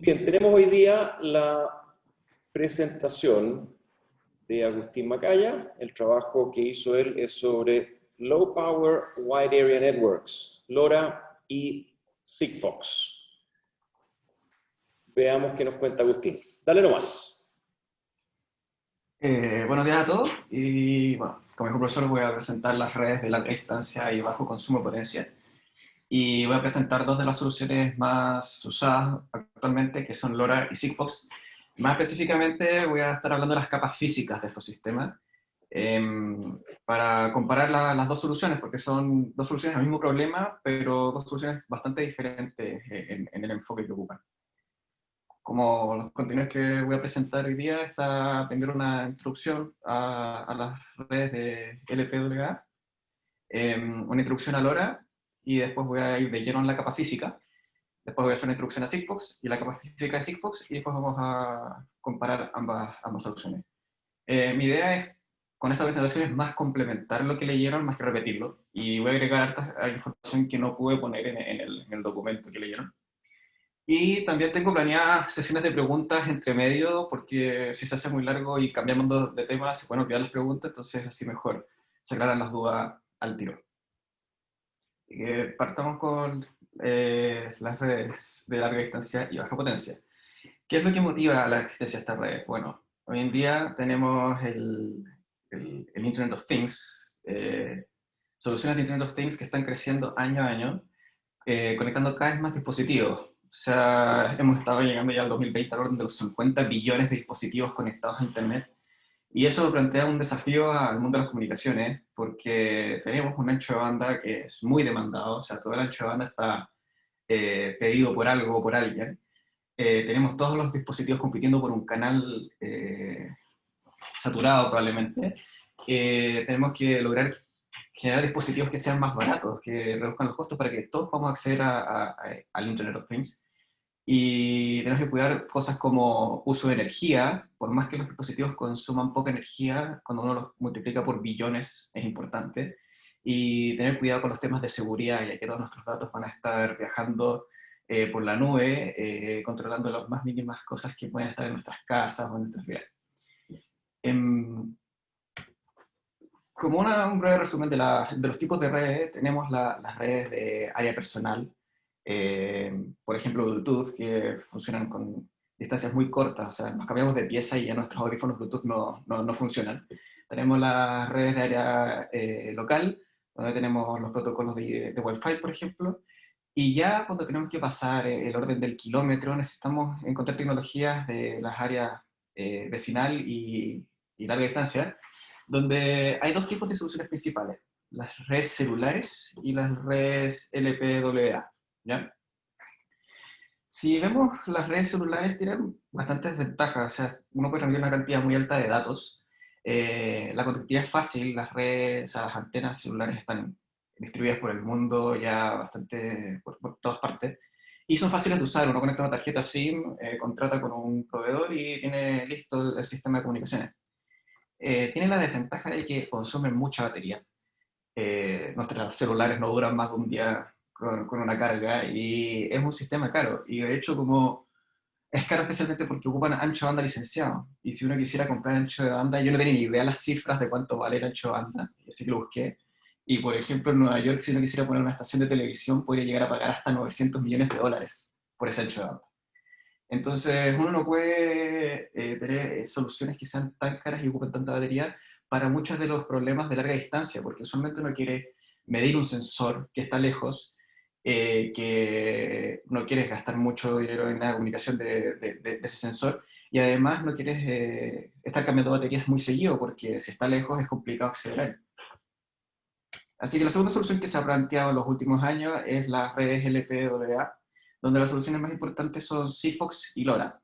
Bien, tenemos hoy día la presentación de Agustín Macaya. El trabajo que hizo él es sobre Low Power Wide Area Networks, LoRa y Sigfox. Veamos qué nos cuenta Agustín. Dale nomás. Buenos días a todos y bueno, como dijo el profesor voy a presentar las redes de larga distancia y bajo consumo de potencia y voy a presentar dos de las soluciones más usadas actualmente que son LoRa y Sigfox. Más específicamente voy a estar hablando de las capas físicas de estos sistemas para comparar las dos soluciones porque son dos soluciones al mismo problema pero dos soluciones bastante diferentes en el enfoque que ocupan. Como los contenidos que voy a presentar hoy día, está primero una introducción a las redes de LPWA, una introducción a LoRa, y después voy a ir de lleno en la capa física. Después voy a hacer una introducción a Sigfox y la capa física de Sigfox, y después vamos a comparar ambas soluciones. Mi idea es, con esta presentación, es más complementar lo que leyeron más que repetirlo, y voy a agregar harta información que no pude poner en el documento que leyeron. Y también tengo planeadas sesiones de preguntas entre medio, porque si se hace muy largo y cambiamos de tema, se pueden olvidar las preguntas, entonces así mejor se aclaran las dudas al tiro. Partamos con las redes de larga distancia y baja potencia. ¿Qué es lo que motiva a la existencia de estas redes? Bueno, hoy en día tenemos el Internet of Things, soluciones de Internet of Things que están creciendo año a año, conectando cada vez más dispositivos. O sea, hemos estado llegando ya al 2020 al orden de los 50 billones de dispositivos conectados a Internet. Y eso plantea un desafío al mundo de las comunicaciones, porque tenemos un ancho de banda que es muy demandado, o sea, todo el ancho de banda está pedido por algo o por alguien. Tenemos todos los dispositivos compitiendo por un canal saturado probablemente. Tenemos que lograr generar dispositivos que sean más baratos, que reduzcan los costos para que todos podamos acceder al Internet of Things. Y tenemos que cuidar cosas como uso de energía, por más que los dispositivos consuman poca energía, cuando uno los multiplica por billones es importante. Y tener cuidado con los temas de seguridad, ya que todos nuestros datos van a estar viajando por la nube, controlando las más mínimas cosas que pueden estar en nuestras casas o en nuestras vidas. Em, Como un breve resumen de los tipos de redes, tenemos las redes de área personal, por ejemplo Bluetooth, que funcionan con distancias muy cortas, o sea, nos cambiamos de pieza y ya nuestros audífonos Bluetooth no funcionan. Tenemos las redes de área local, donde tenemos los protocolos de Wi-Fi, por ejemplo, y ya cuando tenemos que pasar el orden del kilómetro, necesitamos encontrar tecnologías de las áreas vecinal y larga distancia, donde hay dos tipos de soluciones principales, las redes celulares y las redes LPWA, ¿ya? Si vemos, las redes celulares tienen bastantes ventajas, o sea, uno puede transmitir una cantidad muy alta de datos, la conectividad es fácil, las redes, o sea, las antenas celulares están distribuidas por el mundo ya bastante, por todas partes, y son fáciles de usar, uno conecta una tarjeta SIM, contrata con un proveedor y tiene listo el sistema de comunicaciones. Tiene la desventaja de que consumen mucha batería. Nuestros celulares no duran más de un día con una carga y es un sistema caro. Y de hecho, como es caro especialmente porque ocupan ancho de banda licenciado. Y si uno quisiera comprar ancho de banda, yo no tenía ni idea las cifras de cuánto vale el ancho de banda, así que lo busqué. Y por ejemplo, en Nueva York, si uno quisiera poner una estación de televisión, podría llegar a pagar hasta $900 millones por ese ancho de banda. Entonces, uno no puede tener soluciones que sean tan caras y ocupen tanta batería para muchos de los problemas de larga distancia, porque usualmente uno quiere medir un sensor que está lejos, que no quieres gastar mucho dinero en la comunicación de ese sensor, y además no quieres estar cambiando baterías muy seguido, porque si está lejos es complicado acceder a él. Así que la segunda solución que se ha planteado en los últimos años es las redes LPWA, donde las soluciones más importantes son Sigfox y LoRa.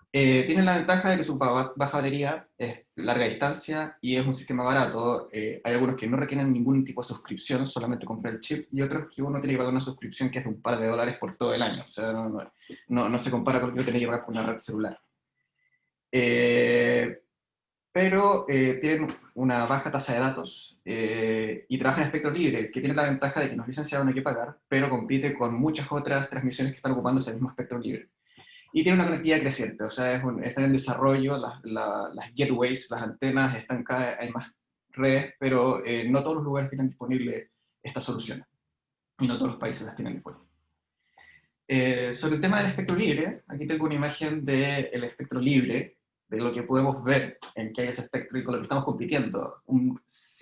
Tienen la ventaja de que su baja batería es larga distancia y es un sistema barato. Hay algunos que no requieren ningún tipo de suscripción, solamente comprar el chip, y otros que uno tiene que pagar una suscripción que es de un par de dólares por todo el año. O sea, no se compara con lo que uno tiene que pagar por una red celular. Eh, pero tienen una baja tasa de datos y trabajan en espectro libre, que tiene la ventaja de que no es licenciado, no hay que pagar, pero compite con muchas otras transmisiones que están ocupando ese mismo espectro libre. Y tiene una conectividad creciente, o sea, está en desarrollo, las gateways, las antenas, están hay más redes, pero no todos los lugares tienen disponible esta solución, y no todos los países las tienen disponibles. Sobre el tema del espectro libre, aquí tengo una imagen del espectro libre, de lo que podemos ver en que hay ese espectro y con lo que estamos compitiendo.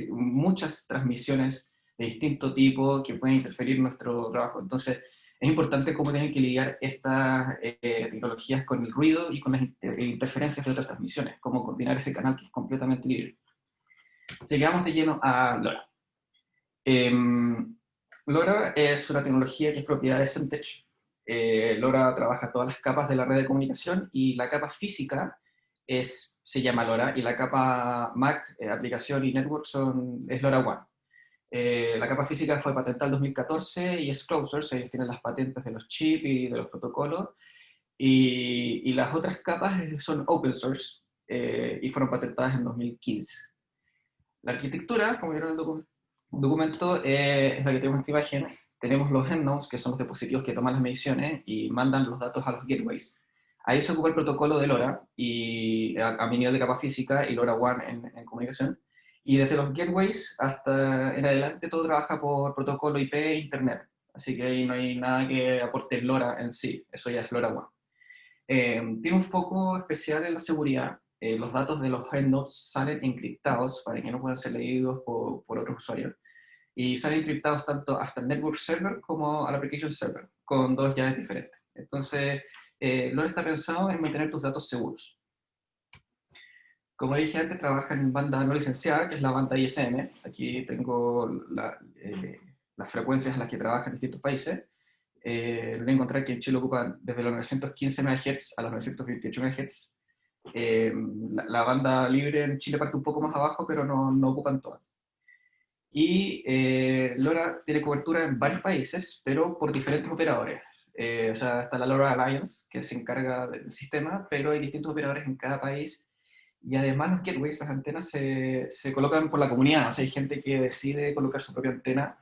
Muchas transmisiones de distinto tipo que pueden interferir en nuestro trabajo. Entonces, es importante cómo tienen que lidiar estas tecnologías con el ruido y con las interferencias de otras transmisiones, cómo coordinar ese canal que es completamente libre. Así que vamos de lleno a LoRa. LoRa es una tecnología que es propiedad de Semtech. LoRa trabaja todas las capas de la red de comunicación y la capa física se llama LoRa y la capa MAC, aplicación y network es LoRaWAN. La capa física fue patentada en 2014 y es closed source, ellos tienen las patentes de los chips y de los protocolos, y las otras capas son open source y fueron patentadas en 2015. La arquitectura, como vieron en el documento, es la que tenemos en esta imagen. Tenemos los endnodes, que son los dispositivos que toman las mediciones y mandan los datos a los gateways. Ahí se ocupa el protocolo de LoRa y a mi nivel de capa física y LoRaWAN en comunicación. Y desde los gateways hasta en adelante todo trabaja por protocolo IP e Internet. Así que ahí no hay nada que aporte LoRa en sí, eso ya es LoRaWAN. Tiene un foco especial en la seguridad. Los datos de los endnodes salen encriptados para que no puedan ser leídos por otros usuarios. Y salen encriptados tanto hasta el network server como al application server, con dos llaves diferentes. Entonces, LoRa está pensado en mantener tus datos seguros. Como dije antes, trabaja en banda no licenciada, que es la banda ISM. Aquí tengo las frecuencias a las que trabaja en distintos países. Voy a encontrar que en Chile ocupan desde los 915 MHz a los 928 MHz. La banda libre en Chile parte un poco más abajo, pero no ocupan todas. Y LoRa tiene cobertura en varios países, pero por diferentes operadores. O sea, está la LoRa Alliance, que se encarga del sistema, pero hay distintos operadores en cada país. Y además los gateways, las antenas, se colocan por la comunidad. O sea, hay gente que decide colocar su propia antena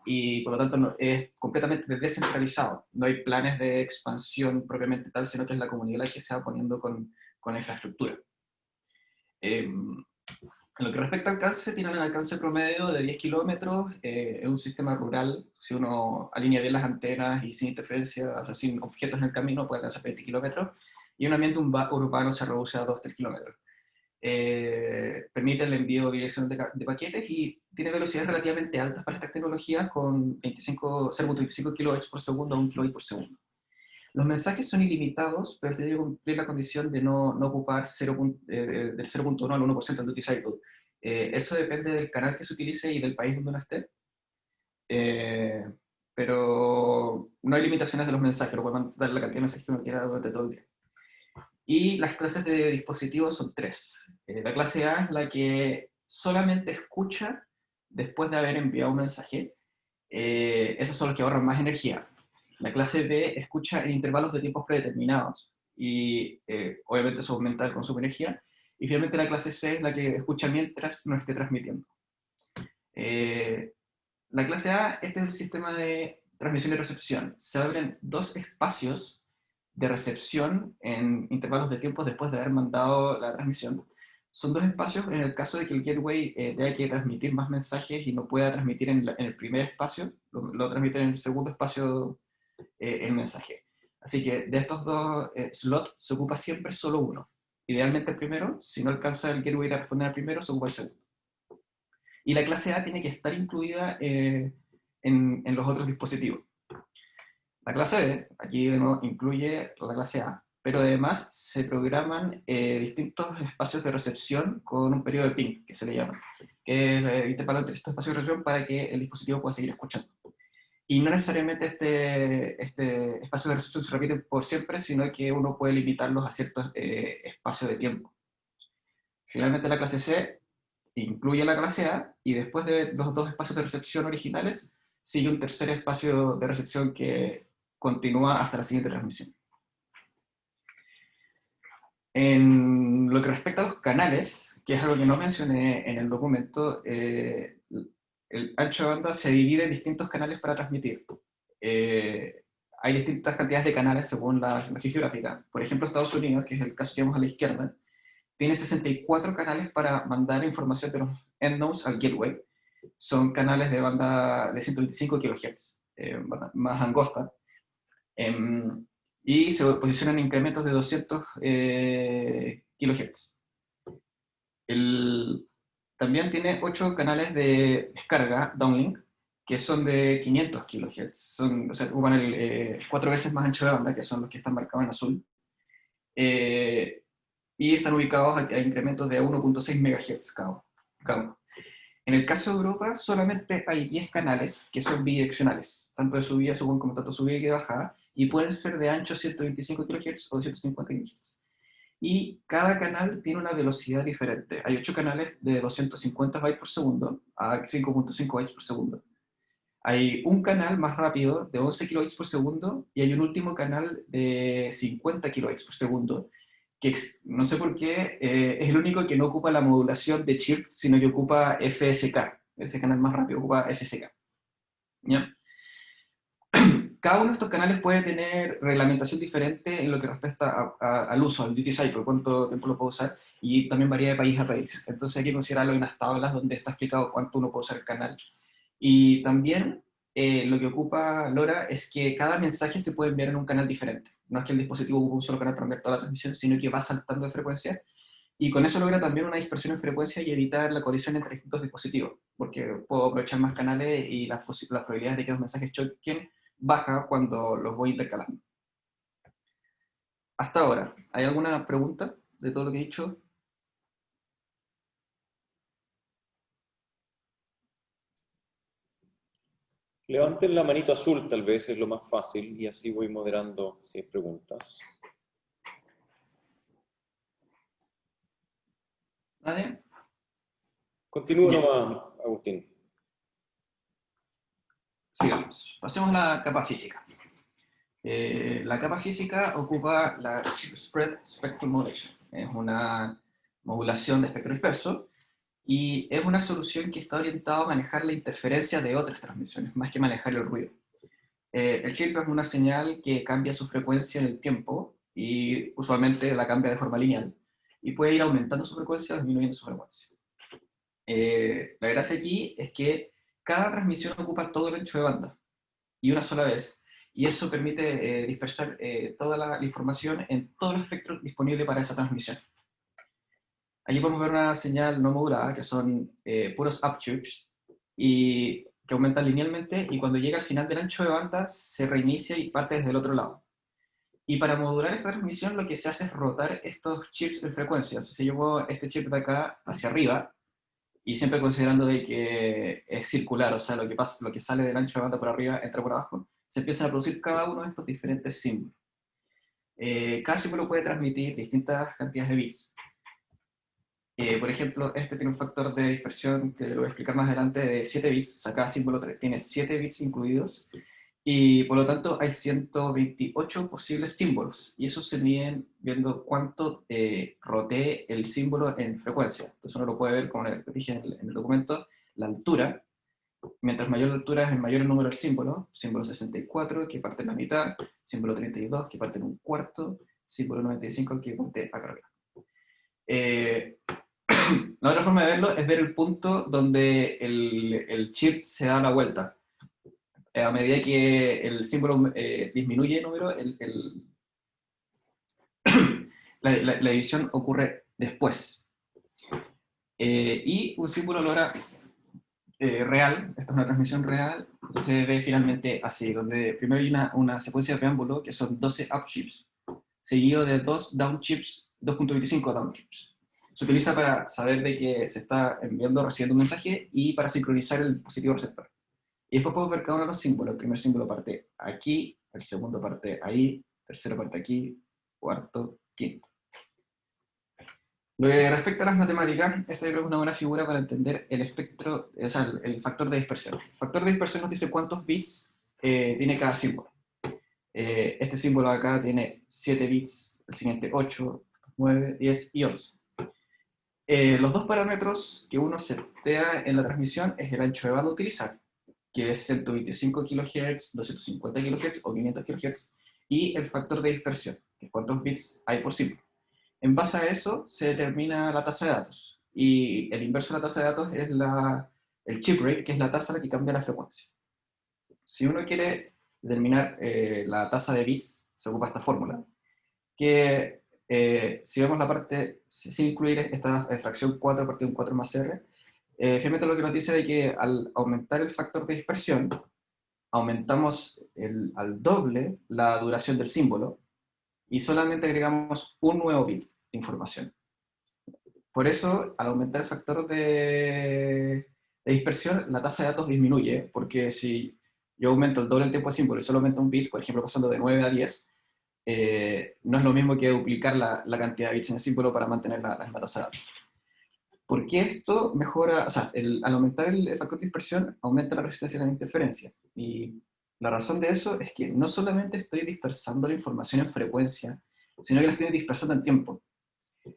y por lo tanto es completamente descentralizado. No hay planes de expansión propiamente tal, sino que es la comunidad la que se va poniendo con la infraestructura. En lo que respecta al alcance, tiene un alcance promedio de 10 kilómetros, es un sistema rural, si uno alinea bien las antenas y sin interferencias, o sea, sin objetos en el camino, puede alcanzar 20 kilómetros, y un ambiente urbano se reduce a 2-3 kilómetros. Permite el envío bidireccional de paquetes y tiene velocidades relativamente altas para estas tecnologías con 0.25 kHz por segundo a 1 kbit por segundo. Los mensajes son ilimitados, pero tiene que cumplir la condición de no ocupar del 0.1 al 1% del duty cycle. Eso depende del canal que se utilice y del país donde uno esté. Pero no hay limitaciones de los mensajes, lo puede mandar la cantidad de mensajes que uno quiera durante todo el día. Y las clases de dispositivos son 3. La clase A es la que solamente escucha después de haber enviado un mensaje. Esos son los que ahorran más energía. La clase B escucha en intervalos de tiempos predeterminados y obviamente eso aumenta el consumo de energía. Y finalmente la clase C es la que escucha mientras no esté transmitiendo. La clase A, este es el sistema de transmisión y recepción. Se abren 2 espacios de recepción en intervalos de tiempo después de haber mandado la transmisión. Son 2 espacios en el caso de que el gateway tenga que transmitir más mensajes y no pueda transmitir en el primer espacio, lo transmite en el segundo espacio el mensaje. Así que de estos 2 slots se ocupa siempre solo uno. Idealmente el primero, si no alcanza el gateway a responder al primero, se ocupa el segundo. Y la clase A tiene que estar incluida en los otros dispositivos. La clase B, aquí de nuevo, incluye la clase A, pero además se programan distintos espacios de recepción con un periodo de ping, que se le llama, que es intervalo entre estos espacios de recepción para que el dispositivo pueda seguir escuchando. Y no necesariamente este espacio de recepción se repite por siempre, sino que uno puede limitarlos a ciertos espacios de tiempo. Finalmente la clase C incluye la clase A y después de los 2 espacios de recepción originales sigue un tercer espacio de recepción que continúa hasta la siguiente transmisión. En lo que respecta a los canales, que es algo que no mencioné en el documento, el ancho de banda se divide en distintos canales para transmitir. hay distintas cantidades de canales según la región geográfica. Por ejemplo, Estados Unidos, que es el caso que vemos a la izquierda, tiene 64 canales para mandar información de los endnodes al gateway. Son canales de banda de 125 kHz, más angosta, y se posicionan en incrementos de 200 kHz. También tiene 8 canales de descarga, downlink, que son de 500 kHz. O sea, ocupan 4 veces más ancho de banda, que son los que están marcados en azul. Y están ubicados a incrementos de 1.6 MHz cada uno. En el caso de Europa, solamente hay 10 canales que son bidireccionales, tanto de subida como tanto subida que de bajada, y pueden ser de ancho 125 kHz o 250 kHz. Y cada canal tiene una velocidad diferente. Hay 8 canales de 250 bytes por segundo a 5.5 bytes por segundo. Hay un canal más rápido de 11 kilobytes por segundo y hay un último canal de 50 kilobytes por segundo, que no sé por qué es el único que no ocupa la modulación de chip, sino que ocupa FSK. Ese canal más rápido ocupa FSK. ¿Ya? Cada uno de estos canales puede tener reglamentación diferente en lo que respecta al uso, al duty cycle, cuánto tiempo lo puedo usar, y también varía de país a país. Entonces hay que considerarlo en unas tablas donde está explicado cuánto uno puede usar el canal. Y también lo que ocupa LoRa es que cada mensaje se puede enviar en un canal diferente. No es que el dispositivo ocupe un solo canal para enviar toda la transmisión, sino que va saltando de frecuencia, y con eso logra también una dispersión en frecuencia y evitar la colisión entre distintos dispositivos, porque puedo aprovechar más canales y las probabilidades de que los mensajes choquen baja cuando los voy intercalando. Hasta ahora, ¿hay alguna pregunta de todo lo que he dicho? Levanten la manito azul, tal vez es lo más fácil, y así voy moderando si hay preguntas. ¿Nadie? Continúa nomás, Agustín. Sigamos. Pasemos a la capa física. La capa física ocupa la Chip Spread Spectrum Modulation. Es una modulación de espectro disperso y es una solución que está orientada a manejar la interferencia de otras transmisiones, más que manejar el ruido. El chip es una señal que cambia su frecuencia en el tiempo y usualmente la cambia de forma lineal y puede ir aumentando su frecuencia o disminuyendo su frecuencia. La gracia aquí es que cada transmisión ocupa todo el ancho de banda y una sola vez, y eso permite dispersar toda la información en todo el espectro disponible para esa transmisión. Allí podemos ver una señal no modulada, que son puros uptubes, y que aumentan linealmente, y cuando llega al final del ancho de banda se reinicia y parte desde el otro lado. Y para modular esta transmisión lo que se hace es rotar estos chips en frecuencia. Si yo muevo este chip de acá hacia arriba, y siempre considerando de que es circular, o sea, lo que sale del ancho de banda por arriba entra por abajo, se empiezan a producir cada uno de estos diferentes símbolos. Cada símbolo puede transmitir distintas cantidades de bits. Por ejemplo, este tiene un factor de dispersión, que lo voy a explicar más adelante, de 7 bits, o sea, cada símbolo tiene 7 bits incluidos, y por lo tanto hay 128 posibles símbolos, y eso se miden viendo cuánto rotee el símbolo en frecuencia. Entonces uno lo puede ver, como les dije en el documento, la altura. Mientras mayor la altura es mayor el número del símbolo. Símbolo 64, que parte en la mitad; símbolo 32, que parte en un cuarto; símbolo 95, que parte acá arriba. La otra forma de verlo es ver el punto donde el chip se da la vuelta. A medida que el símbolo disminuye el número, la división ocurre después. Y un símbolo LoRa real, esta es una transmisión real, se ve finalmente así, donde primero hay una secuencia de preámbulo que son 12 up chips, seguido de 2 down chips, 2.25 down chips. Se utiliza para saber de que se está enviando o recibiendo un mensaje y para sincronizar el dispositivo receptor. Y después podemos ver cada uno de los símbolos. El primer símbolo parte aquí, el segundo parte ahí, tercero parte aquí, cuarto, quinto. Respecto a las matemáticas, esta yo creo que es una buena figura para entender el espectro, o sea, el factor de dispersión. El factor de dispersión nos dice cuántos bits tiene cada símbolo. Este símbolo acá tiene 7 bits, el siguiente 8, 9, 10 y 11. Los dos parámetros que uno setea en la transmisión es el ancho de banda a utilizar, que es 125 kHz, 250 kHz o 500 kHz, y el factor de dispersión, que es cuántos bits hay por símbolo. En base a eso se determina la tasa de datos, y el inverso de la tasa de datos es el chip rate, que es la tasa a la que cambia la frecuencia. Si uno quiere determinar la tasa de bits, se ocupa esta fórmula, que si vemos la parte, sin incluir esta fracción 4 partido de un 4 más r, finalmente lo que nos dice de que al aumentar el factor de dispersión, aumentamos al doble la duración del símbolo y solamente agregamos un nuevo bit de información. Por eso, al aumentar el factor de dispersión, la tasa de datos disminuye, porque si yo aumento el doble el tiempo de símbolo y solo aumento un bit, por ejemplo, pasando de 9 a 10, no es lo mismo que duplicar la cantidad de bits en el símbolo para mantener la misma tasa de datos. ¿Por qué esto mejora? O sea, al aumentar el factor de dispersión, aumenta la resistencia a la interferencia. Y la razón de eso es que no solamente estoy dispersando la información en frecuencia, sino que la estoy dispersando en tiempo.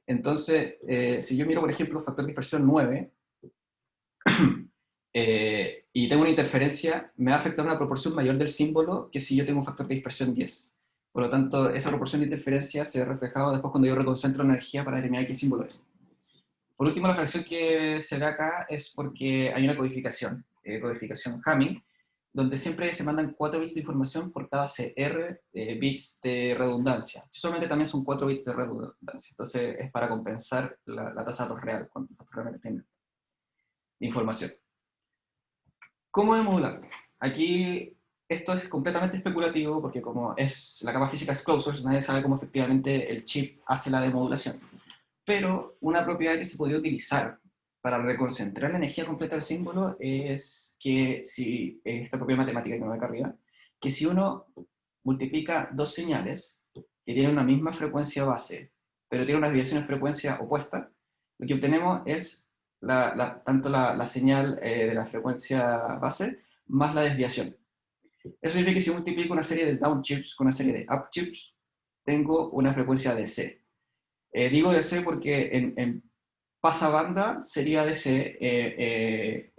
Entonces, si yo miro, por ejemplo, factor de dispersión 9, y tengo una interferencia, me va a afectar una proporción mayor del símbolo que si yo tengo un factor de dispersión 10. Por lo tanto, esa proporción de interferencia se ve reflejada después cuando yo reconcentro energía para determinar qué símbolo es. Por último, la fracción que se ve acá es porque hay una codificación Hamming, donde siempre se mandan 4 bits de información por cada CR bits de redundancia. Solamente también son 4 bits de redundancia. Entonces es para compensar la tasa de datos real, cuando los datos realmente tienen de información. ¿Cómo demodularlo? Aquí esto es completamente especulativo porque como es la capa física es closed source, nadie sabe cómo efectivamente el chip hace la demodulación. Pero una propiedad que se podría utilizar para reconcentrar la energía completa del símbolo es que si, esta propiedad matemática que me va acá arriba, que si uno multiplica dos señales que tienen una misma frecuencia base, pero tienen una desviación de frecuencia opuesta, lo que obtenemos es tanto la señal de la frecuencia base más la desviación. Eso significa que si multiplico una serie de down chips con una serie de up chips, tengo una frecuencia de C. Digo DC porque en pasabanda sería DC,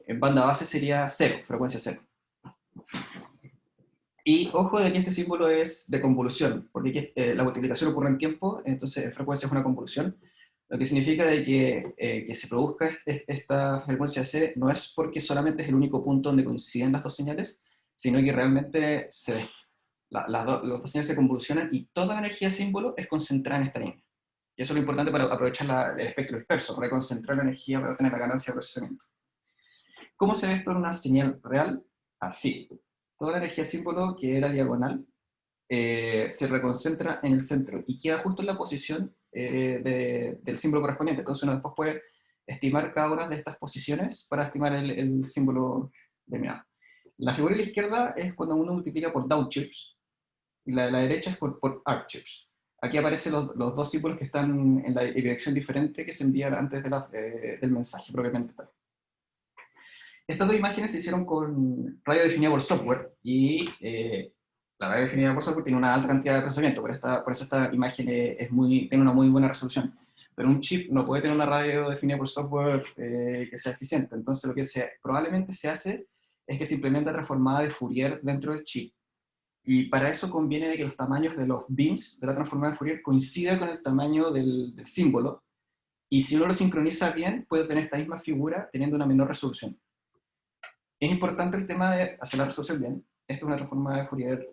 en banda base sería 0, frecuencia 0. Y ojo de que este símbolo es de convolución, porque la multiplicación ocurre en tiempo, entonces en frecuencia es una convolución, lo que significa de que se produzca esta frecuencia C no es porque solamente es el único punto donde coinciden las dos señales, sino que realmente las dos señales se convolucionan y toda la energía símbolo es concentrada en esta línea. Y eso es lo importante para aprovechar el espectro disperso, para concentrar la energía para obtener la ganancia de procesamiento. ¿Cómo se ve esto en una señal real? Así. Toda la energía símbolo que era diagonal se reconcentra en el centro y queda justo en la posición del símbolo correspondiente. Entonces uno después puede estimar cada una de estas posiciones para estimar el símbolo terminado. La figura de la izquierda es cuando uno multiplica por down chips y la de la derecha es por up chips. Aquí aparecen los dos símbolos que están en la dirección diferente que se envían antes del mensaje propiamente tal. Estas dos imágenes se hicieron con radio definida por software y la radio definida por software tiene una alta cantidad de procesamiento, por eso esta imagen tiene una muy buena resolución. Pero un chip no puede tener una radio definida por software que sea eficiente. Entonces lo que probablemente se hace es que se implementa transformada de Fourier dentro del chip. Y para eso conviene que los tamaños de los bins de la transformada de Fourier coincidan con el tamaño del símbolo. Y si uno lo sincroniza bien, puede tener esta misma figura teniendo una menor resolución. Es importante el tema de hacer la resolución bien. Esto es una transformada de Fourier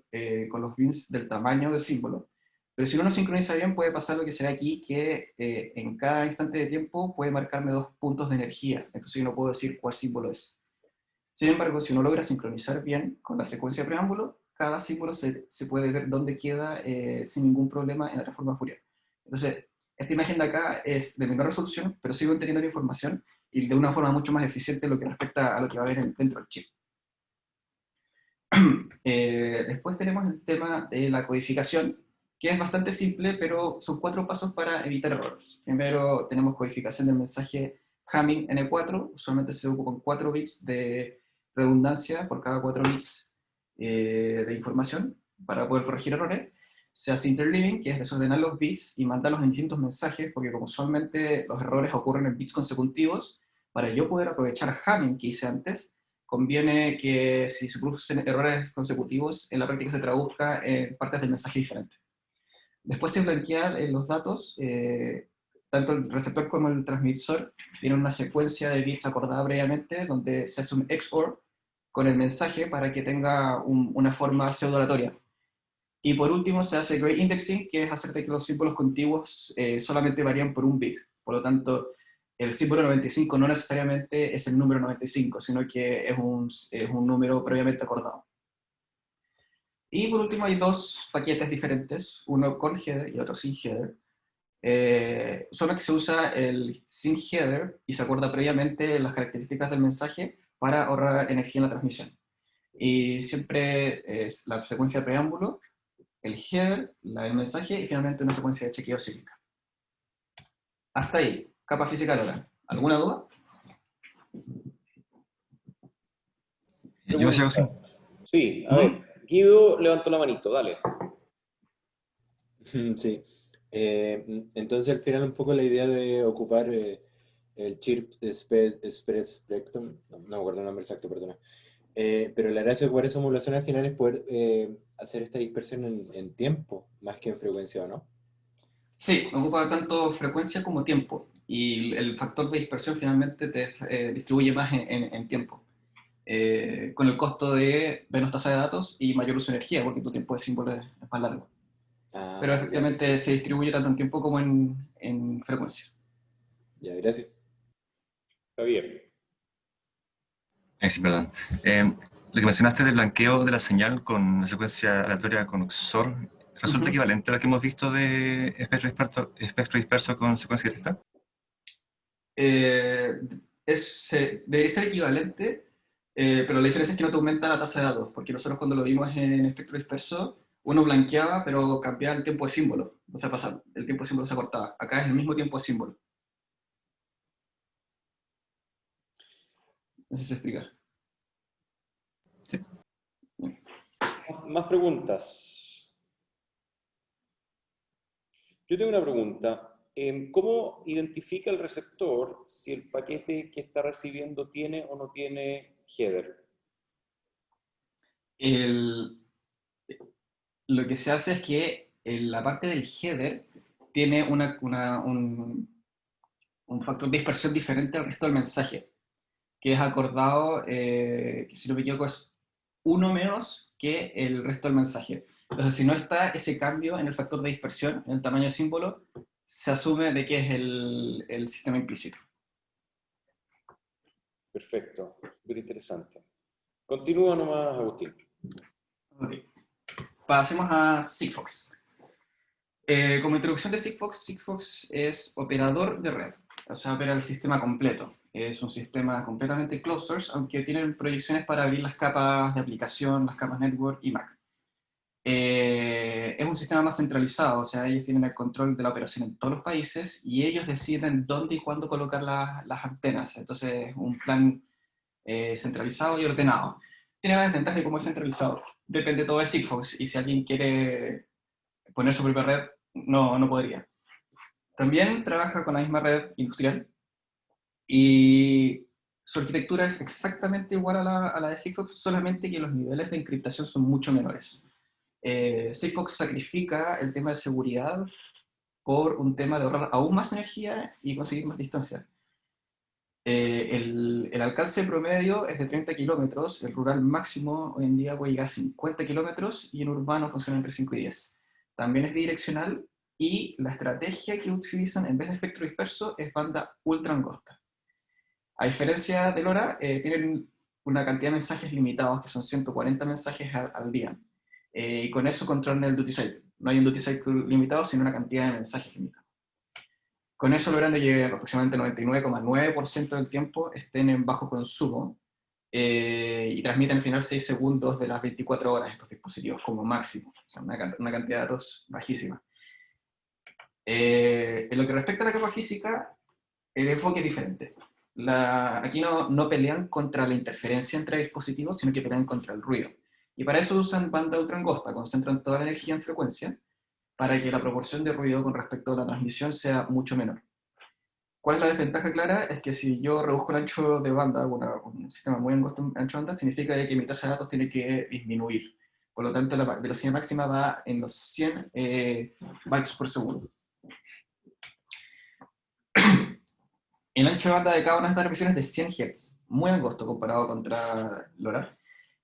con los bins del tamaño del símbolo. Pero si uno no sincroniza bien, puede pasar lo que se ve aquí, que en cada instante de tiempo puede marcarme 2 puntos de energía. Entonces yo no puedo decir cuál símbolo es. Sin embargo, si uno logra sincronizar bien con la secuencia de preámbulo, cada símbolo se puede ver dónde queda sin ningún problema en la transforma de Fourier. Entonces, esta imagen de acá es de menor resolución, pero sigo teniendo la información y de una forma mucho más eficiente lo que respecta a lo que va a haber dentro del chip. Después tenemos el tema de la codificación, que es bastante simple, pero son 4 pasos para evitar errores. Primero tenemos codificación del mensaje Hamming N4, usualmente se ocupan 4 bits de redundancia por cada 4 bits de información para poder corregir errores. Se hace interleaving, que es desordenar los bits y mandarlos en distintos mensajes, porque como usualmente los errores ocurren en bits consecutivos, para yo poder aprovechar Hamming que hice antes, conviene que si se producen errores consecutivos, en la práctica se traduzca en partes del mensaje diferentes. Después se blanquean los datos, tanto el receptor como el transmisor tienen una secuencia de bits acordada previamente, donde se hace un XOR con el mensaje para que tenga una forma pseudo-aleatoria. Y por último se hace gray indexing, que es hacer que los símbolos contiguos solamente varían por un bit. Por lo tanto, el símbolo 95 no necesariamente es el número 95, sino que es un número previamente acordado. Y por último hay dos paquetes diferentes, uno con header y otro sin header. Solamente se usa el sin header y se acuerda previamente las características del mensaje para ahorrar energía en la transmisión. Y siempre es la secuencia de preámbulo, el header, el mensaje y finalmente una secuencia de chequeo cíclica. Hasta ahí, capa física LoRa. ¿Alguna duda? Yo sí hago sí. Sí, a ver, Guido levantó la manito, dale. Sí. Entonces al final un poco la idea de ocupar el chirp spread spectrum, no me acuerdo el nombre exacto, perdona. Pero la gracia de ocupar esa emulación al final es poder hacer esta dispersión en tiempo, más que en frecuencia, ¿o no? Sí, ocupa tanto frecuencia como tiempo. Y el factor de dispersión finalmente te distribuye más en tiempo. Con el costo de menos tasa de datos y mayor uso de energía, porque tu tiempo de símbolo es más largo. Pero efectivamente se distribuye tanto en tiempo como en frecuencia. Ya, gracias. Está bien. Sí, perdón. Lo que mencionaste del blanqueo de la señal con una secuencia aleatoria con XOR, ¿resulta equivalente a lo que hemos visto de espectro disperso con secuencia directa? Debería ser equivalente, pero la diferencia es que no te aumenta la tasa de datos, porque nosotros cuando lo vimos en espectro disperso, uno blanqueaba, pero cambiaba el tiempo de símbolo. O sea, el tiempo de símbolo se acortaba. Acá es el mismo tiempo de símbolo. No sé si se explica. Sí. Más preguntas. Yo tengo una pregunta. ¿Cómo identifica el receptor si el paquete que está recibiendo tiene o no tiene header? Lo que se hace es que en la parte del header tiene un factor de dispersión diferente al resto del mensaje, que es acordado, que si no me equivoco es 1 menos que el resto del mensaje. Entonces, si no está ese cambio en el factor de dispersión, en el tamaño del símbolo, se asume de que es el sistema implícito. Perfecto, súper interesante. Continúa nomás, Agustín. Okay. Pasemos a Sigfox. Como introducción de Sigfox, Sigfox es operador de red, o sea, opera el sistema completo. Es un sistema completamente closed source, aunque tienen proyecciones para abrir las capas de aplicación, las capas network y Mac. Es un sistema más centralizado, o sea, ellos tienen el control de la operación en todos los países y ellos deciden dónde y cuándo colocar las antenas. Entonces, un plan centralizado y ordenado. Tiene la desventaja de cómo es centralizado. Depende todo de Sigfox, y si alguien quiere poner su propia red, no podría. También trabaja con la misma red industrial y su arquitectura es exactamente igual a la de Sigfox, solamente que los niveles de encriptación son mucho menores. Sigfox sacrifica el tema de seguridad por un tema de ahorrar aún más energía y conseguir más distancia. El alcance promedio es de 30 kilómetros, el rural máximo hoy en día puede llegar a 50 kilómetros y en urbano funciona entre 5 y 10. También es bidireccional y la estrategia que utilizan en vez de espectro disperso es banda ultra angosta. A diferencia de LoRa, tienen una cantidad de mensajes limitados, que son 140 mensajes al día. Y con eso controlan el duty cycle. No hay un duty cycle limitado, sino una cantidad de mensajes limitados. Con eso logran que aproximadamente 99,9% del tiempo estén en bajo consumo y transmiten al final 6 segundos de las 24 horas estos dispositivos como máximo. O sea, una cantidad de datos bajísima. En lo que respecta a la capa física, el enfoque es diferente. Aquí no pelean contra la interferencia entre dispositivos, sino que pelean contra el ruido. Y para eso usan banda ultra angosta, concentran toda la energía en frecuencia para que la proporción de ruido con respecto a la transmisión sea mucho menor. ¿Cuál es la desventaja clara? Es que si yo reduzco el ancho de banda, un sistema muy angosto en ancho de banda, significa que mi tasa de datos tiene que disminuir. Por lo tanto, la velocidad máxima va en los 100 bytes por segundo. El ancho de banda de cada una de estas transmisiones es de 100 Hz, muy angosto comparado contra LoRa.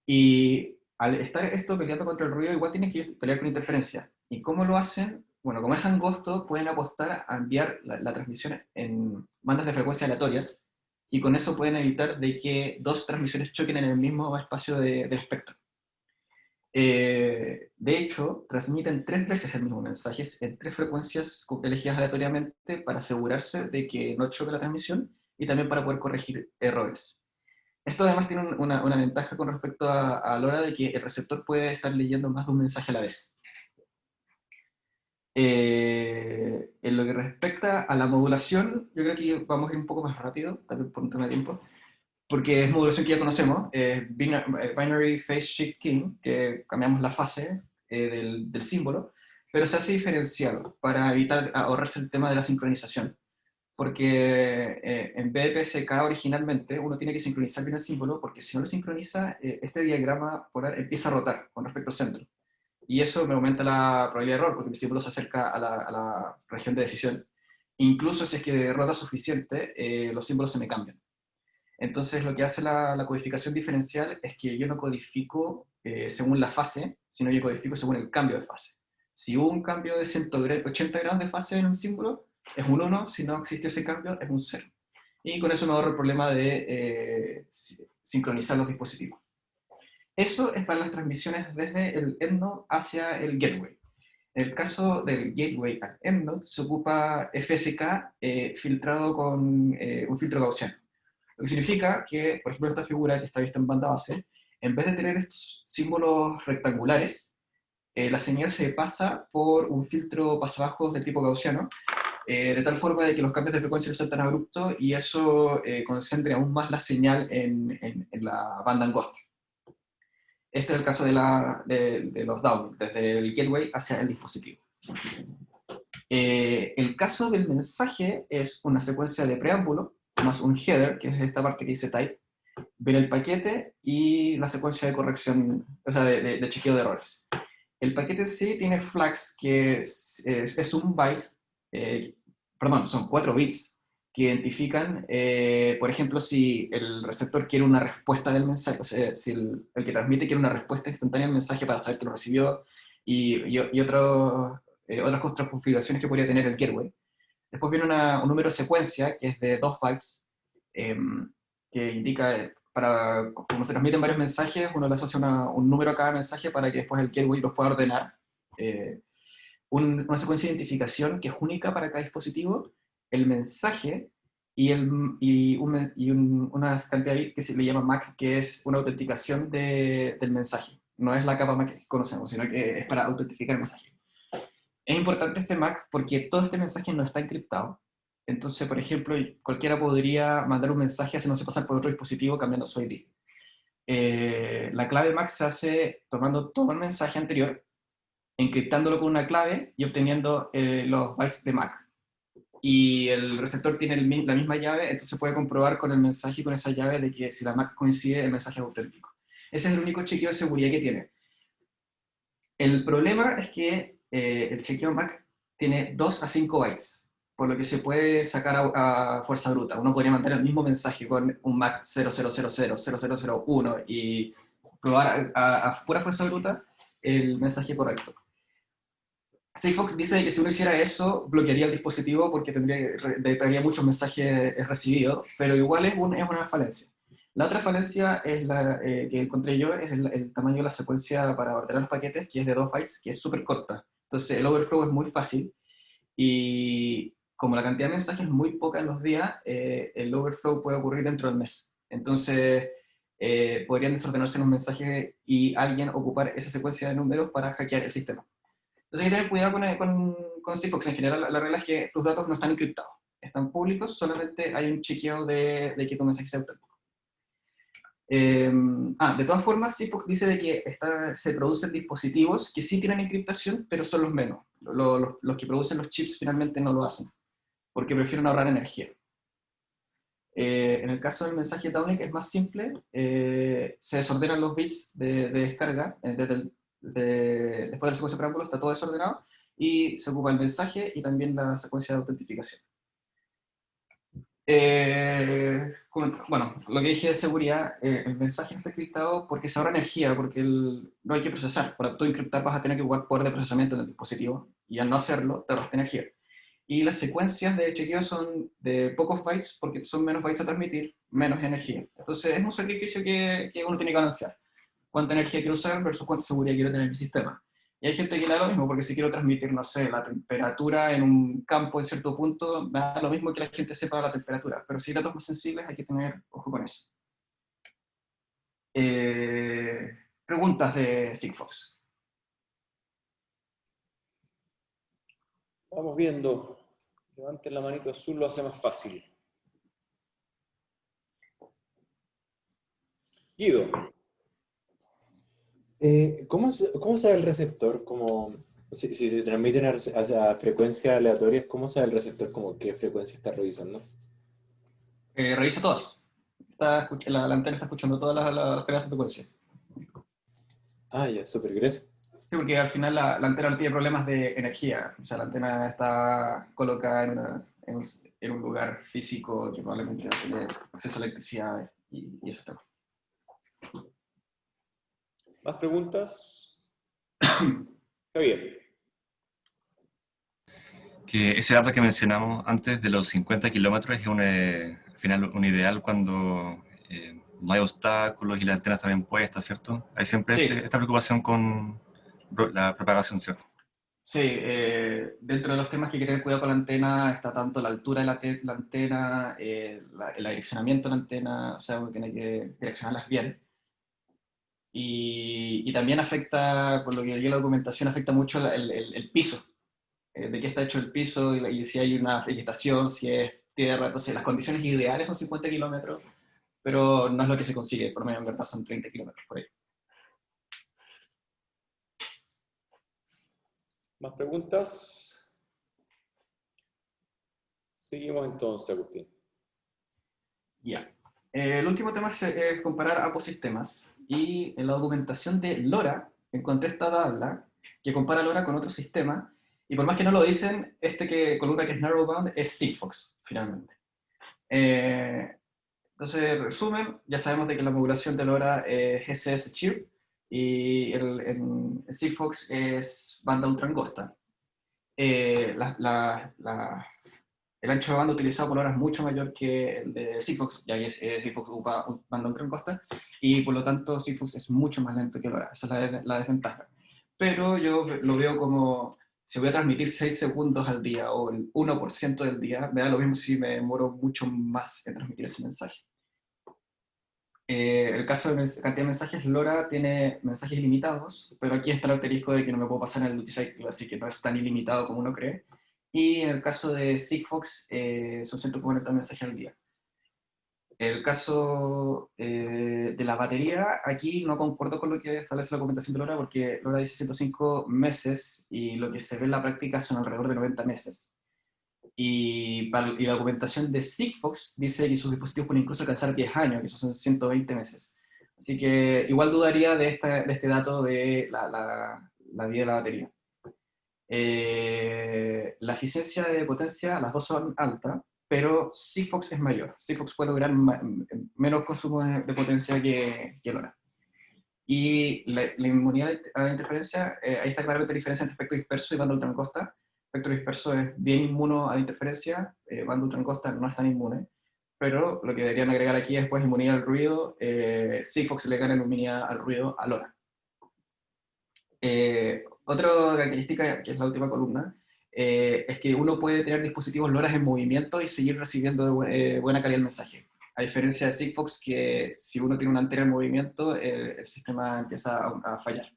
Y al estar esto peleando contra el ruido, igual tienen que pelear con interferencia. ¿Y cómo lo hacen? Bueno, como es angosto, pueden apostar a enviar la transmisión en bandas de frecuencia aleatorias, y con eso pueden evitar de que dos transmisiones choquen en el mismo espacio del espectro. De hecho, transmiten 3 veces el mismo mensaje en 3 frecuencias elegidas aleatoriamente para asegurarse de que no choque la transmisión y también para poder corregir errores. Esto además tiene una ventaja con respecto a la hora de que el receptor puede estar leyendo más de un mensaje a la vez. En lo que respecta a la modulación, yo creo que vamos a ir un poco más rápido, también por un tema de tiempo, porque es modulación que ya conocemos, Binary Phase Shift Keying, que cambiamos la fase del símbolo, pero se hace diferencial para evitar ahorrarse el tema de la sincronización. Porque en BPSK originalmente uno tiene que sincronizar bien el símbolo, porque si no lo sincroniza, este diagrama polar empieza a rotar con respecto al centro. Y eso me aumenta la probabilidad de error, porque mi símbolo se acerca a la región de decisión. Incluso si es que rota suficiente, los símbolos se me cambian. Entonces lo que hace la codificación diferencial es que yo no codifico según la fase, sino que codifico según el cambio de fase. Si hubo un cambio de 180 grados de fase en un símbolo, es un 1, si no existe ese cambio, es un 0. Y con eso me ahorro el problema de sincronizar los dispositivos. Eso es para las transmisiones desde el EndNode hacia el gateway. En el caso del gateway al EndNode se ocupa FSK filtrado con un filtro gaussiano. Lo que significa que, por ejemplo, esta figura que está vista en banda base, en vez de tener estos símbolos rectangulares, la señal se pasa por un filtro pasabajos de tipo gaussiano, de tal forma de que los cambios de frecuencia no sean tan abruptos y eso concentre aún más la señal en la banda angosta. Este es el caso de los downloads, desde el gateway hacia el dispositivo. El caso del mensaje es una secuencia de preámbulo, más un header, que es esta parte que dice type, ver el paquete y la secuencia de corrección, o sea, de chequeo de errores. El paquete en sí tiene flags, que es un byte, perdón, son 4 bits, que identifican, por ejemplo, si el receptor quiere una respuesta del mensaje, o sea, si el que transmite quiere una respuesta instantánea al mensaje para saber que lo recibió, y otras configuraciones que podría tener el gateway. Después viene un número de secuencia, que es de 2 bytes, que indica, como se transmiten varios mensajes, uno le asocia un número a cada mensaje para que después el gateway los pueda ordenar. Una secuencia de identificación que es única para cada dispositivo, el mensaje y una cantidad de bits que se le llama MAC, que es una autenticación del mensaje. No es la capa MAC que conocemos, sino que es para autentificar el mensaje. Es importante este MAC porque todo este mensaje no está encriptado. Entonces, por ejemplo, cualquiera podría mandar un mensaje haciéndose pasar por otro dispositivo cambiando su ID. La clave MAC se hace tomando todo el mensaje anterior, encriptándolo con una clave y obteniendo los bytes de MAC. Y el receptor tiene la misma llave, entonces puede comprobar con el mensaje y con esa llave de que si la MAC coincide, el mensaje es auténtico. Ese es el único chequeo de seguridad que tiene. El problema es que el chequeo MAC tiene 2 a 5 bytes, por lo que se puede sacar a fuerza bruta. Uno podría mandar el mismo mensaje con un MAC 00000001 y probar a pura fuerza bruta el mensaje correcto. Sigfox dice que si uno hiciera eso, bloquearía el dispositivo porque detectaría muchos mensajes recibidos, pero igual es una falencia. La otra falencia es que encontré yo, es el tamaño de la secuencia para ordenar los paquetes, que es de 2 bytes, que es súper corta. Entonces el overflow es muy fácil, y como la cantidad de mensajes es muy poca en los días, el overflow puede ocurrir dentro del mes. Entonces podrían desordenarse los mensajes y alguien ocupar esa secuencia de números para hackear el sistema. Entonces hay que tener cuidado con Sigfox. En general, la regla es que tus datos no están encriptados, están públicos, solamente hay un chequeo de que tu mensaje sea auténtico. De todas formas, Sigfox dice de que se producen dispositivos que sí tienen encriptación, pero son los menos. Los que producen los chips finalmente no lo hacen, porque prefieren ahorrar energía. En el caso del mensaje downlink es más simple, se desordenan los bits de descarga, después de la secuencia de preámbulos está todo desordenado, y se ocupa el mensaje y también la secuencia de autentificación. Bueno, lo que dije de seguridad, el mensaje no está encriptado porque se ahorra energía, porque no hay que procesar. Para tú encriptar vas a tener que ocupar poder de procesamiento en el dispositivo, y al no hacerlo, te ahorras energía. Y las secuencias de chequeo son de pocos bytes, porque son menos bytes a transmitir, menos energía. Entonces es un sacrificio que uno tiene que balancear. Cuánta energía quiero usar versus cuánta seguridad quiero tener en mi sistema. Y hay gente que le da lo mismo, porque si quiero transmitir, no sé, la temperatura en un campo en cierto punto, me da lo mismo que la gente sepa la temperatura. Pero si hay datos más sensibles, hay que tener ojo con eso. Preguntas de Sigfox. Vamos viendo. Levanten la manito azul, lo hace más fácil. Guido. ¿Cómo sabe el receptor? Si se transmiten a frecuencias aleatorias, ¿cómo sabe el receptor como qué frecuencia está revisando? Revisa todas. La antena está escuchando todas las cadenas de frecuencia. Ah, ya, súper, gracias. Sí, porque al final la antena no tiene problemas de energía. O sea, la antena está colocada en un lugar físico que probablemente no tiene acceso a electricidad y eso está. ¿Más preguntas? Javier. Que ese dato que mencionamos antes de los 50 kilómetros es al final un ideal cuando no hay obstáculos y la antena está bien puesta, ¿cierto? Hay siempre Sí, esta preocupación con la propagación, ¿cierto? sí. Dentro de los temas que hay que tener cuidado con la antena está tanto la altura de la antena, el direccionamiento de la antena, o sea, uno tiene que direccionarlas bien. Y también afecta, por lo que vi en la documentación, afecta mucho el piso, de qué está hecho el piso y si hay una vegetación, si es tierra. Entonces, las condiciones ideales son 50 kilómetros, pero no es lo que se consigue. Por medio en verdad son 30 kilómetros por ahí. ¿Más preguntas? Seguimos entonces, Agustín. Ya. El último tema es comparar ambos sistemas. Y en la documentación de LoRa encontré esta tabla que compara LoRa con otro sistema. Y por más que no lo dicen, con LoRa que es Narrowband es Sigfox, finalmente. Entonces, en resumen, ya sabemos de que la modulación de LoRa es SS chip y el Sigfox es banda ultra angosta. Eh, la- la- la- el ancho de banda utilizado por LoRa es mucho mayor que el de Sigfox, ya que Sigfox ocupa banda ultra angosta, y por lo tanto Sigfox es mucho más lento que LoRa. Esa es la desventaja. Pero yo lo veo como, si voy a transmitir 6 segundos al día o el 1% del día, me da lo mismo si me demoro mucho más en transmitir ese mensaje. El caso de cantidad de mensajes, LoRa tiene mensajes ilimitados, pero aquí está el asterisco de que no me puedo pasar en el duty cycle, así que no es tan ilimitado como uno cree. Y en el caso de Sigfox, son 140 mensajes al día. El caso de la batería, aquí no concuerdo con lo que establece la documentación de LoRa, porque LoRa dice 105 meses y lo que se ve en la práctica son alrededor de 90 meses. Y la documentación de Sigfox dice que sus dispositivos pueden incluso alcanzar 10 años, que esos son 120 meses. Así que igual dudaría de este dato de la vida de la batería. La eficiencia de potencia, las dos son altas, pero Sigfox es mayor. Sigfox puede lograr menos consumo de potencia que LoRa. Y la inmunidad a la interferencia, ahí está claramente la diferencia entre espectro disperso y banda ultraangosta. Espectro disperso es bien inmuno a la interferencia, banda ultraangosta no es tan inmune, pero lo que deberían agregar aquí es pues inmunidad al ruido. Sigfox le gana inmunidad al ruido a LoRa. Otra característica, que es la última columna, es que uno puede tener dispositivos LoRa en movimiento y seguir recibiendo buena calidad el mensaje. A diferencia de Sigfox, que si uno tiene una antena en movimiento, el sistema empieza a fallar.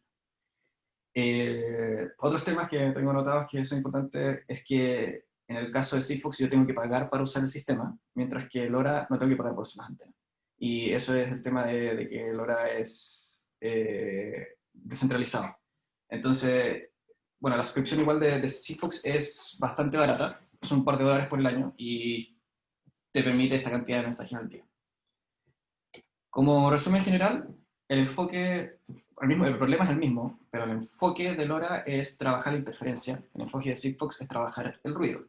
Otros temas que tengo anotados que son importantes es que en el caso de Sigfox yo tengo que pagar para usar el sistema, mientras que LoRa no tengo que pagar por usar las antenas. Y eso es el tema de que LoRa es descentralizado. Entonces, bueno, la suscripción igual de Sigfox es bastante barata, son un par de dólares por el año, y te permite esta cantidad de mensajes al día. Como resumen general, el enfoque, el problema es el mismo, pero el enfoque de LoRa es trabajar la interferencia, el enfoque de Sigfox es trabajar el ruido.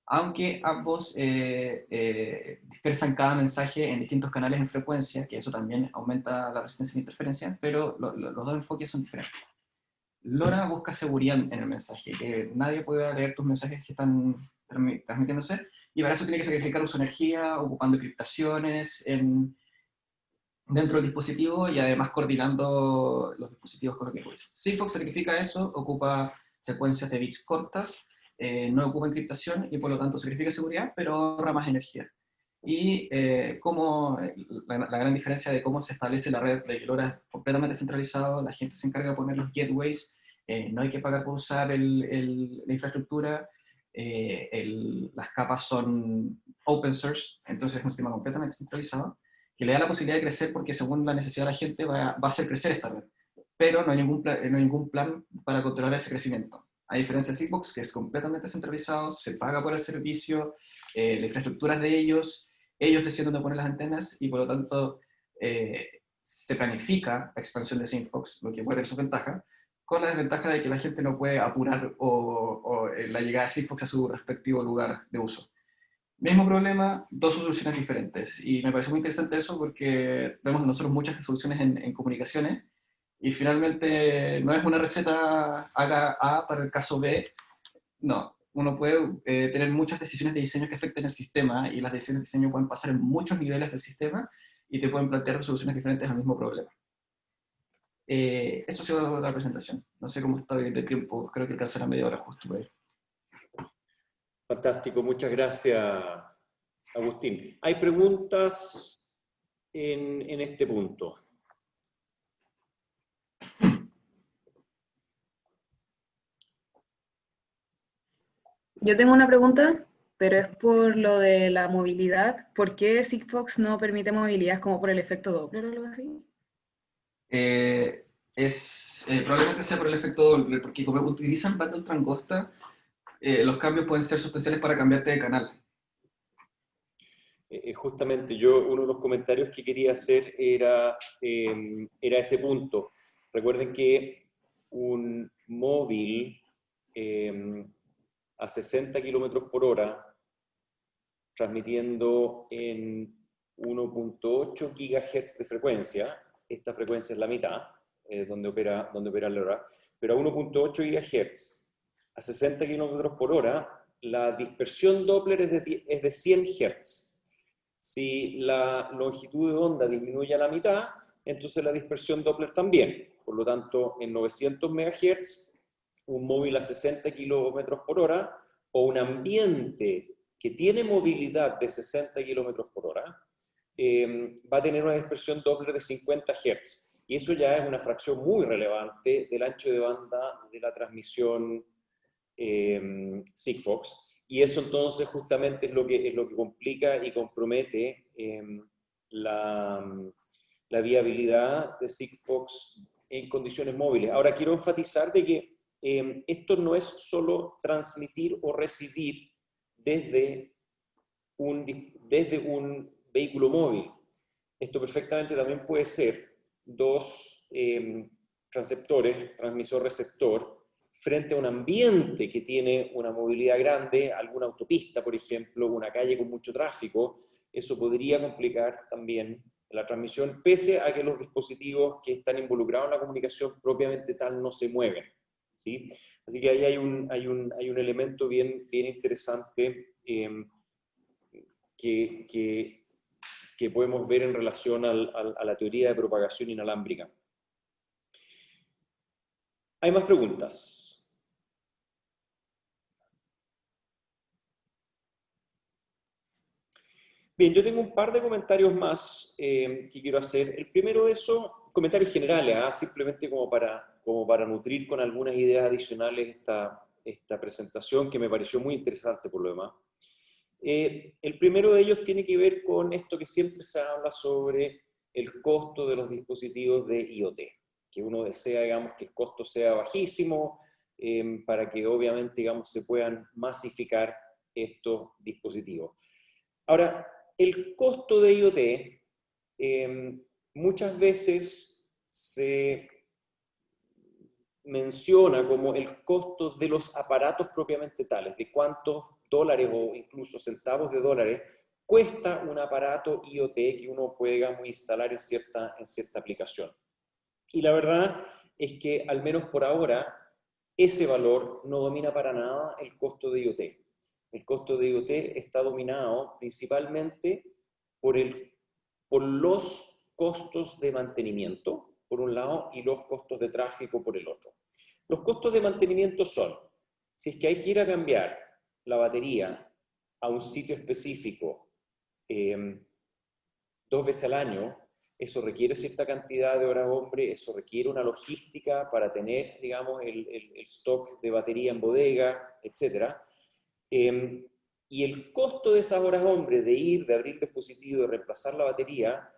Aunque ambos dispersan cada mensaje en distintos canales en frecuencia, que eso también aumenta la resistencia de interferencia, pero los dos enfoques son diferentes. LoRa busca seguridad en el mensaje, que nadie pueda leer tus mensajes que están transmitiéndose, y para eso tiene que sacrificar uso de energía, ocupando encriptaciones dentro del dispositivo y además coordinando los dispositivos con lo que puedes. Sigfox sacrifica eso, ocupa secuencias de bits cortas, no ocupa encriptación y por lo tanto sacrifica seguridad, pero ahorra más energía. Y la gran diferencia de cómo se establece la red de LoRa es completamente centralizado, la gente se encarga de poner los gateways, no hay que pagar por usar la infraestructura, las capas son open source, entonces es un sistema completamente centralizado, que le da la posibilidad de crecer porque según la necesidad de la gente va a hacer crecer esta red. Pero no hay ningún plan para controlar ese crecimiento. A diferencia de Sigfox, que es completamente centralizado, se paga por el servicio, la infraestructura es de ellos deciden dónde poner las antenas y por lo tanto se planifica la expansión de Sigfox, lo que puede tener su ventaja, con la desventaja de que la gente no puede apurar la llegada de Sigfox a su respectivo lugar de uso. Mismo problema, dos soluciones diferentes. Y me parece muy interesante eso porque vemos nosotros muchas soluciones en comunicaciones y finalmente no es una receta haga A para el caso B. No, uno puede tener muchas decisiones de diseño que afecten el sistema y las decisiones de diseño pueden pasar en muchos niveles del sistema y te pueden plantear soluciones diferentes al mismo problema. Eso ha sido la presentación. No sé cómo está de tiempo, creo que alcanzará media hora justo por ahí. Fantástico, muchas gracias, Agustín. ¿Hay preguntas en este punto? Yo tengo una pregunta, pero es por lo de la movilidad. ¿Por qué Sigfox no permite movilidad como por el efecto Doppler o algo así? Probablemente sea por el efecto Doppler, porque como utilizan bandas angosta, los cambios pueden ser sustanciales para cambiarte de canal. Justamente uno de los comentarios que quería hacer era ese punto. Recuerden que un móvil a 60 kilómetros por hora, transmitiendo en 1.8 GHz de frecuencia, esta frecuencia es la mitad, donde opera LoRa, pero a 1.8 GHz, a 60 kilómetros por hora, la dispersión Doppler es de 100 Hz. Si la longitud de onda disminuye a la mitad, entonces la dispersión Doppler también. Por lo tanto, en 900 MHz, un móvil a 60 km por hora o un ambiente que tiene movilidad de 60 km por hora, va a tener una dispersión Doppler de 50 Hz. Y eso ya es una fracción muy relevante del ancho de banda de la transmisión Sigfox. Y eso entonces justamente es lo que complica y compromete la viabilidad de Sigfox en condiciones móviles. Ahora quiero enfatizar de que esto no es solo transmitir o recibir desde un vehículo móvil. Esto perfectamente también puede ser dos transceptores, transmisor-receptor, frente a un ambiente que tiene una movilidad grande, alguna autopista, por ejemplo, una calle con mucho tráfico. Eso podría complicar también la transmisión, pese a que los dispositivos que están involucrados en la comunicación propiamente tal no se mueven, ¿sí? Así que ahí hay un elemento bien interesante que podemos ver en relación a la teoría de propagación inalámbrica. ¿Hay más preguntas? Bien, yo tengo un par de comentarios más que quiero hacer. El primero de esos, comentarios generales, simplemente como para nutrir con algunas ideas adicionales esta presentación que me pareció muy interesante por lo demás. El primero de ellos tiene que ver con esto que siempre se habla sobre el costo de los dispositivos de IoT, que uno desea, digamos, que el costo sea bajísimo para que obviamente, digamos, se puedan masificar estos dispositivos. Ahora, el costo de IoT muchas veces se menciona como el costo de los aparatos propiamente tales, de cuántos dólares o incluso centavos de dólares cuesta un aparato IoT que uno puede, digamos, instalar en cierta aplicación. Y la verdad es que, al menos por ahora, ese valor no domina para nada el costo de IoT. El costo de IoT está dominado principalmente por los costos de mantenimiento, por un lado, y los costos de tráfico por el otro. Los costos de mantenimiento son, si es que hay que ir a cambiar la batería a un sitio específico 2 veces al año, eso requiere cierta cantidad de horas hombre, eso requiere una logística para tener, digamos, el stock de batería en bodega, etc. Y el costo de esas horas hombre, de abrir dispositivo, de reemplazar la batería,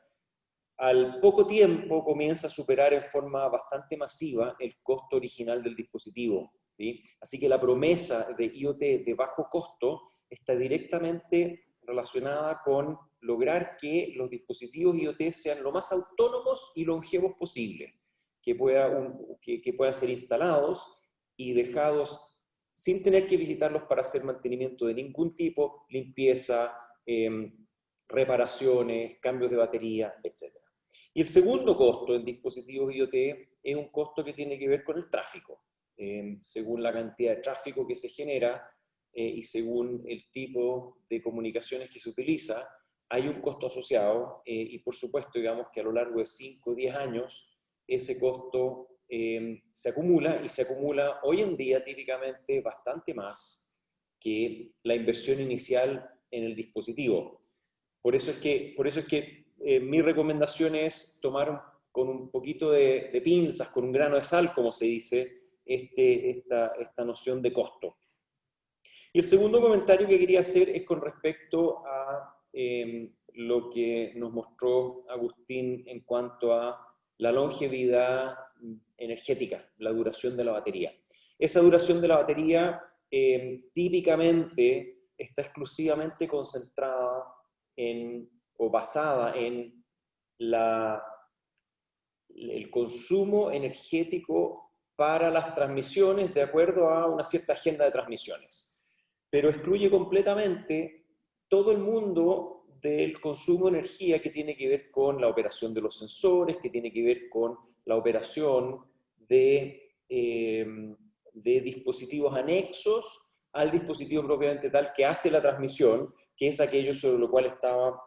al poco tiempo comienza a superar en forma bastante masiva el costo original del dispositivo, ¿sí? Así que la promesa de IoT de bajo costo está directamente relacionada con lograr que los dispositivos IoT sean lo más autónomos y longevos posible, que puedan ser instalados y dejados sin tener que visitarlos para hacer mantenimiento de ningún tipo, limpieza, reparaciones, cambios de batería, etc. Y el segundo costo en dispositivos IoT es un costo que tiene que ver con el tráfico. Según la cantidad de tráfico que se genera y según el tipo de comunicaciones que se utiliza, hay un costo asociado y por supuesto, digamos que a lo largo de 5 o 10 años, ese costo se acumula y se acumula hoy en día típicamente bastante más que la inversión inicial en el dispositivo. Por eso es que mi recomendación es tomar con un poquito de pinzas, con un grano de sal, como se dice, esta noción de costo. Y el segundo comentario que quería hacer es con respecto a lo que nos mostró Agustín en cuanto a la longevidad energética, la duración de la batería. Esa duración de la batería típicamente está exclusivamente concentrada o basada en el consumo energético para las transmisiones de acuerdo a una cierta agenda de transmisiones. Pero excluye completamente todo el mundo del consumo de energía que tiene que ver con la operación de los sensores, que tiene que ver con la operación de dispositivos anexos al dispositivo propiamente tal que hace la transmisión, que es aquello sobre lo cual estaba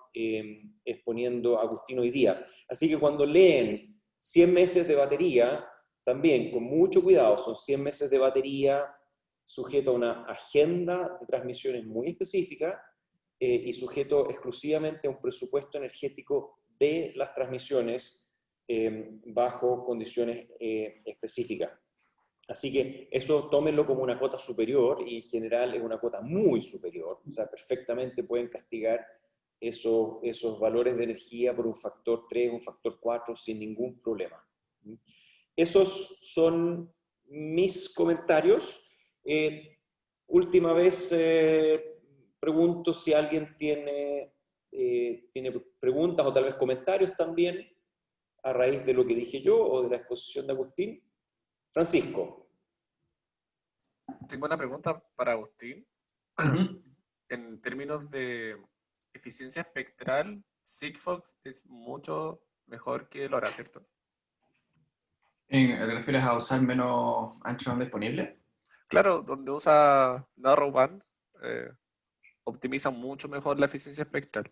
exponiendo Agustín hoy día. Así que cuando leen 100 meses de batería, también con mucho cuidado, son 100 meses de batería sujeto a una agenda de transmisiones muy específica y sujeto exclusivamente a un presupuesto energético de las transmisiones bajo condiciones específicas. Así que eso tómenlo como una cuota superior y en general es una cuota muy superior. O sea, perfectamente pueden castigar esos valores de energía por un factor 3, un factor 4 sin ningún problema. Esos son mis comentarios. Última vez pregunto si alguien tiene preguntas o tal vez comentarios también a raíz de lo que dije yo o de la exposición de Agustín. Francisco. Tengo una pregunta para Agustín. En términos de eficiencia espectral, Sigfox es mucho mejor que LoRa, ¿cierto? ¿Te refieres a usar menos ancho banda disponible? Claro, donde usa Narrowband, optimiza mucho mejor la eficiencia espectral.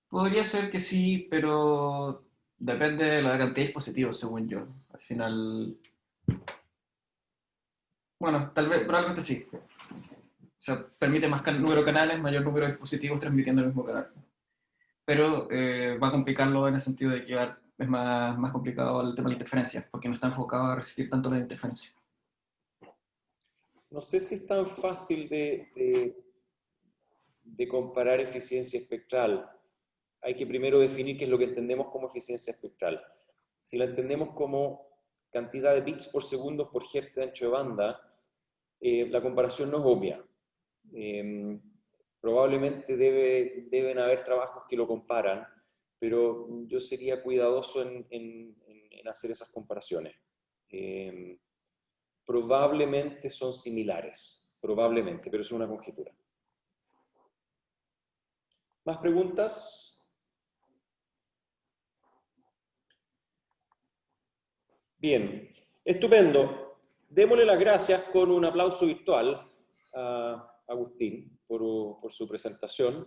Podría ser que sí, pero depende de la cantidad de dispositivos, según yo. Al final, bueno, tal vez, probablemente sí. O sea, permite más número de canales, mayor número de dispositivos transmitiendo el mismo canal. Pero va a complicarlo en el sentido de que es más complicado el tema de la interferencia, porque no está enfocado a recibir tanto la interferencia. No sé si es tan fácil de comparar eficiencia espectral. Hay que primero definir qué es lo que entendemos como eficiencia espectral. Si la entendemos como cantidad de bits por segundo por hertz de ancho de banda, la comparación no es obvia. Probablemente deben haber trabajos que lo comparan, pero yo sería cuidadoso en hacer esas comparaciones. Probablemente son similares, probablemente, pero es una conjetura. ¿Más preguntas? Bien, estupendo. Démosle las gracias con un aplauso virtual a Agustín por su presentación.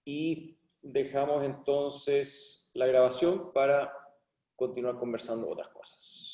Y dejamos entonces la grabación para continuar conversando otras cosas.